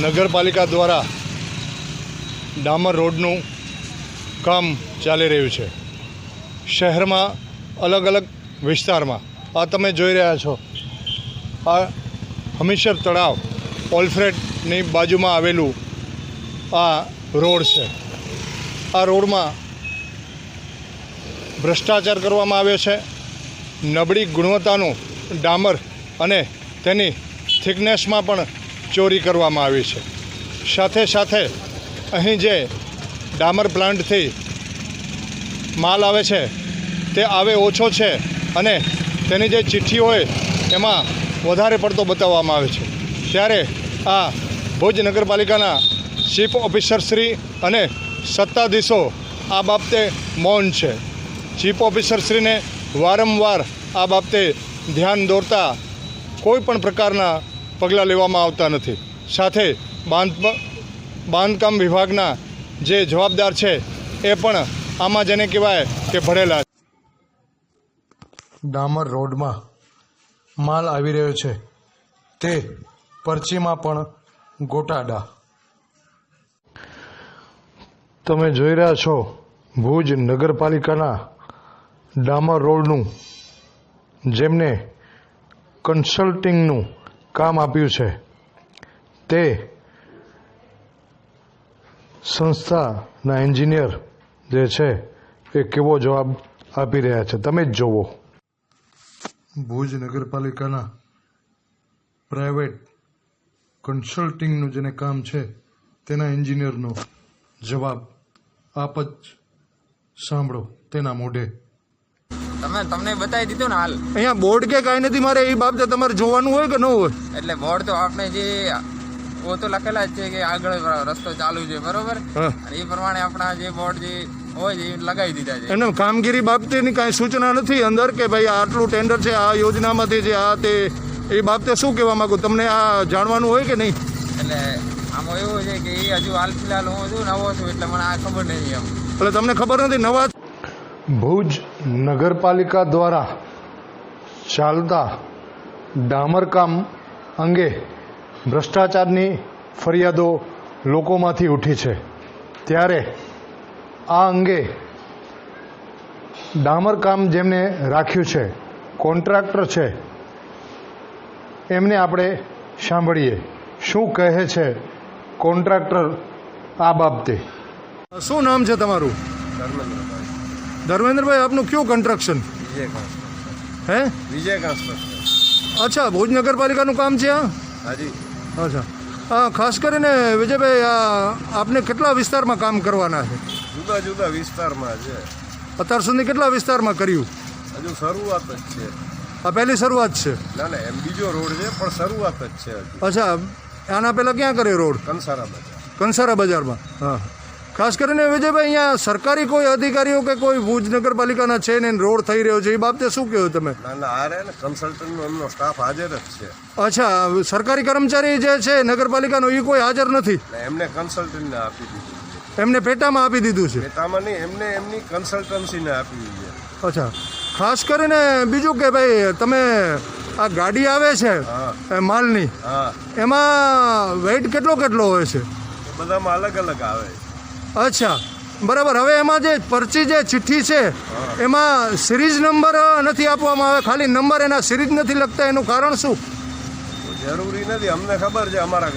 નગરપાલિકા દ્વારા ડામર રોડનું કામ ચાલી રહ્યું છે। શહેરમાં અલગ અલગ વિસ્તારમાં આ તમે જોઈ રહ્યા છો, આ હમીરસર તળાવ ઓલ્ફ્રેડની બાજુમાં આવેલું આ રોડ છે। આ રોડમાં ભ્રષ્ટાચાર કરવામાં આવ્યો છે। નબળી ગુણવત્તાનું ડામર અને તેની થિકનેસમાં પણ ચોરી કરવામાં આવી છે। સાથે સાથે અહીં જે ડામર પ્લાન્ટથી માલ આવે છે તે આવે ઓછો છે અને તેની જે ચિઠ્ઠી હોય એમાં વધારે પડતો બતાવવામાં આવે છે। ત્યારે આ ભુજ નગરપાલિકાના ચીફ ઓફિસરશ્રી અને સત્તાધીશો આ બાબતે મૌન છે। ચીફ ઓફિસરશ્રીને વારંવાર આ બાબતે ધ્યાન દોરતા કોઈ પણ પ્રકારના પગલાં લેવામાં આવતા નથી। સાથે બાંધકામ વિભાગના જે જવાબદાર છે એ પણ આમાં જેને કહેવાય કે ભરેલા। ડામર રોડમાં માલ આવી રહ્યો છે તે પરચીમાં પણ ગોટાળા। તમે જોઈ રહ્યા છો ભુજ નગરપાલિકાના ડામર રોડનું જેમને કન્સલ્ટિંગનું કામ આપ્યું છે તે સંસ્થાના એન્જિનિયર જે છે એ કેવો જવાબ આપી રહ્યા છે તમે જ જુઓ। ભુજ નગરપાલિકાના પ્રાઇવેટ કન્સલ્ટિંગનું જેને કામ છે તેના એન્જિનિયરનો જવાબ આપ જ સાંભળો તેના મોઢે। તમને બતાવી દીધું ને હાલ અહીંયા બોર્ડ કે કાંઈ નથી, મારે એ બાબતે તમારે જોવાનું હોય કે ન હોય? એટલે બોર્ડ તો આપણે જે ઓ તો લખેલા જ છે કે આગળ રસ્તો ચાલુ છે, બરોબર? અને એ પ્રમાણે આપણા જે બોર્ડ જે હોય છે એ લગાવી દીધા છે। એને કામગીરી બાબતેની કાંઈ સૂચના નથી અંદર કે ભાઈ આટલું ટેન્ડર છે આ યોજનામાંથી જે આ તે એ બાબતે શું કહેવા માંગુ? તમને આ જાણવાનું હોય કે નહીં? એટલે આમાં એવું છે કે એ હજુ હાલ ફિલહાલ હું છું નવો છું એટલે મને આ ખબર નથી એમ। એટલે તમને ખબર નથી નવા? ભુજ નગરપાલિકા દ્વારા ચાલતા ડામરકામ અંગે ભ્રષ્ટાચારની ફરિયાદો લોકોમાંથી ઉઠી છે, ત્યારે આ અંગે ડામરકામ જેમને રાખ્યું છે કોન્ટ્રાક્ટર છે એમને આપણે સાંભળીએ શું કહે છે કોન્ટ્રાક્ટર આ બાબતે। શું નામ છે તમારું? ધર્મેન્દ્રભાઈ, આપનું કયું કન્સ્ટ્રક્શન? હે, વિજય કન્સ્ટ્રક્શન। અચ્છા, ભુજ નગરપાલિકાનું કામ છે આ? હાજી। અચ્છા, હા, ખાસ કરીને વિજયભાઈ આપને કેટલા વિસ્તારમાં કામ કરવાના છે? જુદા જુદા વિસ્તારમાં છે। અત્યાર સુધી કેટલા વિસ્તારમાં કર્યું? હજુ શરૂઆત જ છે। આ પહેલી શરૂઆત છે? ના ના, એમ બીજો રોડ છે પણ શરૂઆત જ છે હજુ। અચ્છા, આના પહેલાં ક્યાં કર્યો રોડ? કંસારા બજાર। કંસારા બજારમાં। હા, ખાસ કરીને વિજયભાઈ અહીંયા સરકારી કોઈ અધિકારીઓ કે કોઈ ભુજ નગરપાલિકાના છે ને રોડ થઈ રહ્યો છે એ બાબતે શું કહો તમે? ના ના, આ રે ને કન્સલ્ટન્ટનો એમનો સ્ટાફ હાજર જ છે। અચ્છા, સરકારી કર્મચારી જે છે નગરપાલિકાનો એ કોઈ હાજર નથી? એમને કન્સલ્ટન્ટને આપી દીધું છે। એમને પેટામાં આપી દીધું છે? પેટામાં નહીં, એમને એમની કન્સલ્ટન્સીને આપી છે। અચ્છા, ખાસ કરીને બીજું કે ભાઈ તમે આ ગાડી આવે છે માલની, એમાં વેઇટ કેટલો હોય છે? બધામાં અલગ અલગ આવે છે। અચ્છા, બરાબર। હવે એમાં જે પરચી જે ચિઠ્ઠી છે એમાં સિરીઝ નંબર નથી આપવામાં આવે, ખાલી નંબર એના સિરીઝ નથી લખતા, એનું કારણ શું? જરૂરી નથી, અમને ખબર છે અમારા